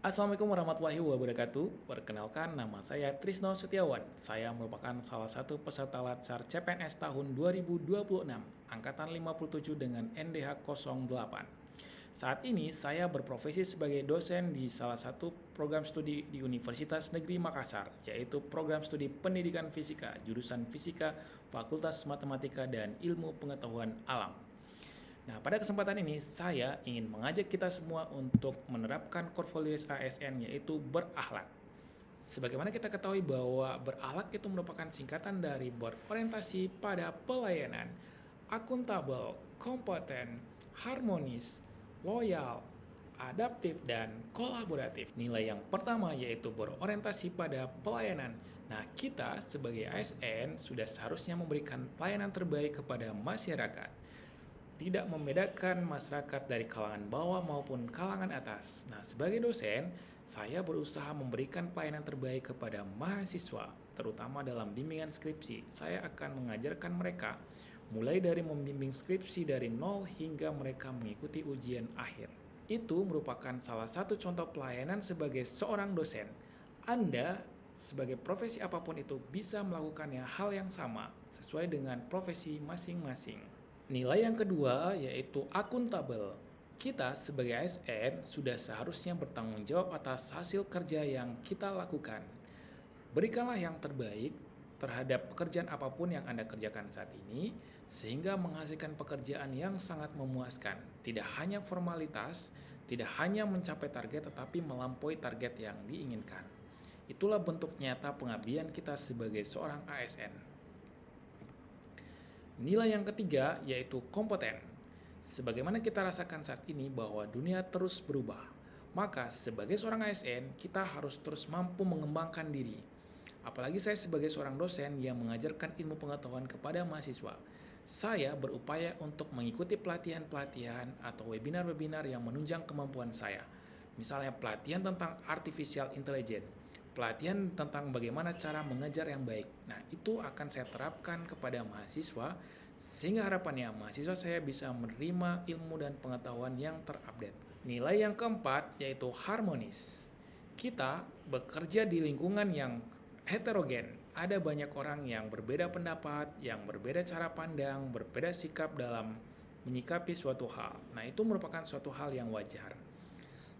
Assalamualaikum warahmatullahi wabarakatuh. Perkenalkan, nama saya Trisno Setiawan. Saya merupakan salah satu peserta Latsar CPNS tahun 2026, Angkatan 57 dengan NDH 08. Saat ini saya berprofesi sebagai dosen di salah satu program studi di Universitas Negeri Makassar, yaitu program studi Pendidikan Fisika, jurusan Fisika, Fakultas Matematika dan Ilmu Pengetahuan Alam. Nah, pada kesempatan ini saya ingin mengajak kita semua untuk menerapkan core values ASN, yaitu berakhlak. Sebagaimana kita ketahui bahwa berakhlak itu merupakan singkatan dari berorientasi pada pelayanan, akuntabel, kompeten, harmonis, loyal, adaptif, dan kolaboratif. Nilai yang pertama yaitu berorientasi pada pelayanan. Nah, kita sebagai ASN sudah seharusnya memberikan pelayanan terbaik kepada masyarakat, tidak membedakan masyarakat dari kalangan bawah maupun kalangan atas. Nah, sebagai dosen, saya berusaha memberikan pelayanan terbaik kepada mahasiswa, terutama dalam bimbingan skripsi. Saya akan mengajarkan mereka mulai dari membimbing skripsi dari nol hingga mereka mengikuti ujian akhir. Itu merupakan salah satu contoh pelayanan sebagai seorang dosen. Anda sebagai profesi apapun itu bisa melakukannya hal yang sama sesuai dengan profesi masing-masing. Nilai yang kedua yaitu akuntabel. Kita sebagai ASN sudah seharusnya bertanggung jawab atas hasil kerja yang kita lakukan. Berikanlah yang terbaik terhadap pekerjaan apapun yang Anda kerjakan saat ini, sehingga menghasilkan pekerjaan yang sangat memuaskan. Tidak hanya formalitas, tidak hanya mencapai target, tetapi melampaui target yang diinginkan. Itulah bentuk nyata pengabdian kita sebagai seorang ASN. Nilai yang ketiga yaitu kompeten. Sebagaimana kita rasakan saat ini bahwa dunia terus berubah, maka sebagai seorang ASN kita harus terus mampu mengembangkan diri. Apalagi saya sebagai seorang dosen yang mengajarkan ilmu pengetahuan kepada mahasiswa. Saya berupaya untuk mengikuti pelatihan-pelatihan atau webinar-webinar yang menunjang kemampuan saya. Misalnya pelatihan tentang artificial intelligence, pelatihan tentang bagaimana cara mengajar yang baik. Nah, itu akan saya terapkan kepada mahasiswa sehingga harapannya mahasiswa saya bisa menerima ilmu dan pengetahuan yang terupdate. Nilai yang keempat yaitu harmonis. Kita bekerja di lingkungan yang heterogen. Ada banyak orang yang berbeda pendapat, yang berbeda cara pandang, berbeda sikap dalam menyikapi suatu hal. Nah, itu merupakan suatu hal yang wajar.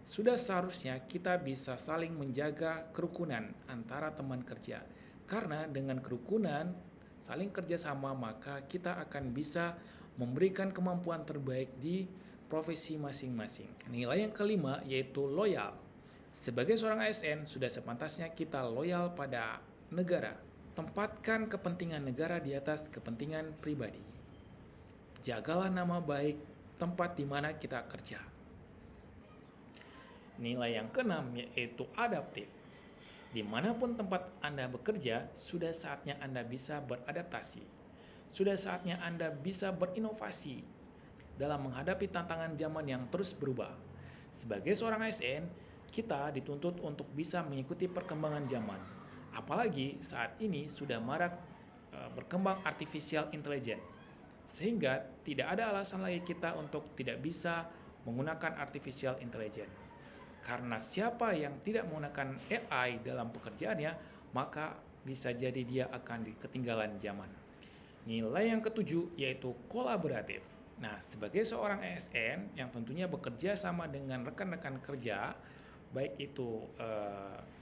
Sudah seharusnya kita bisa saling menjaga kerukunan antara teman kerja. Karena dengan kerukunan, saling kerjasama, maka kita akan bisa memberikan kemampuan terbaik di profesi masing-masing. Nilai yang kelima yaitu loyal. Sebagai seorang ASN, sudah sepantasnya kita loyal pada negara. Tempatkan kepentingan negara di atas kepentingan pribadi. Jagalah nama baik tempat di mana kita kerja. Nilai yang keenam yaitu adaptif. Dimanapun tempat Anda bekerja, sudah saatnya Anda bisa beradaptasi. Sudah saatnya Anda bisa berinovasi dalam menghadapi tantangan zaman yang terus berubah. Sebagai seorang ASN, kita dituntut untuk bisa mengikuti perkembangan zaman. Apalagi saat ini sudah marak berkembang artificial intelligence. Sehingga tidak ada alasan lagi kita untuk tidak bisa menggunakan artificial intelligence. Karena siapa yang tidak menggunakan AI dalam pekerjaannya, maka bisa jadi dia akan ketinggalan zaman. Nilai yang ketujuh yaitu kolaboratif. Nah, sebagai seorang ASN yang tentunya bekerja sama dengan rekan-rekan kerja, baik itu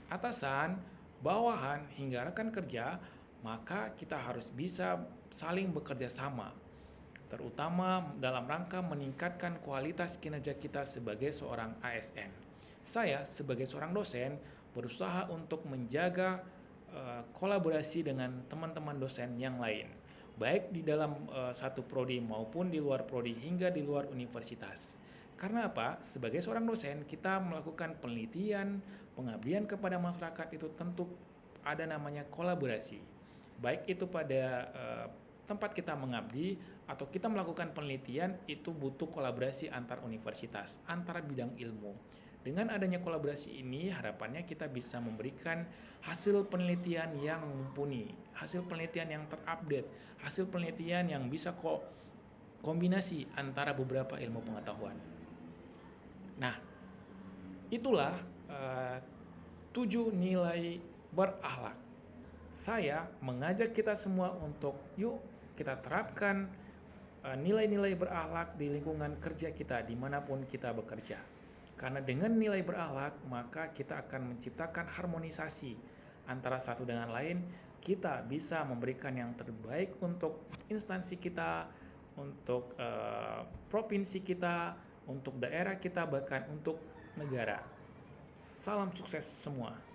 atasan, bawahan, hingga rekan kerja, maka kita harus bisa saling bekerja sama, terutama dalam rangka meningkatkan kualitas kinerja kita sebagai seorang ASN. Saya sebagai seorang dosen berusaha untuk menjaga kolaborasi dengan teman-teman dosen yang lain, baik di dalam satu prodi maupun di luar prodi hingga di luar universitas. Karena apa? Sebagai seorang dosen, kita melakukan penelitian, pengabdian kepada masyarakat itu tentu ada namanya kolaborasi. Baik itu pada tempat kita mengabdi atau kita melakukan penelitian, itu butuh kolaborasi antar universitas, antar bidang ilmu. Dengan adanya kolaborasi ini, harapannya kita bisa memberikan hasil penelitian yang mumpuni, hasil penelitian yang terupdate, hasil penelitian yang bisa kombinasi antara beberapa ilmu pengetahuan. Nah, itulah eh, 7 nilai berakhlak. Saya mengajak kita semua untuk yuk kita terapkan nilai-nilai berakhlak di lingkungan kerja kita dimanapun kita bekerja. Karena dengan nilai berakhlak maka kita akan menciptakan harmonisasi antara satu dengan lain. Kita bisa memberikan yang terbaik untuk instansi kita, untuk provinsi kita, untuk daerah kita, bahkan untuk negara. Salam sukses semua.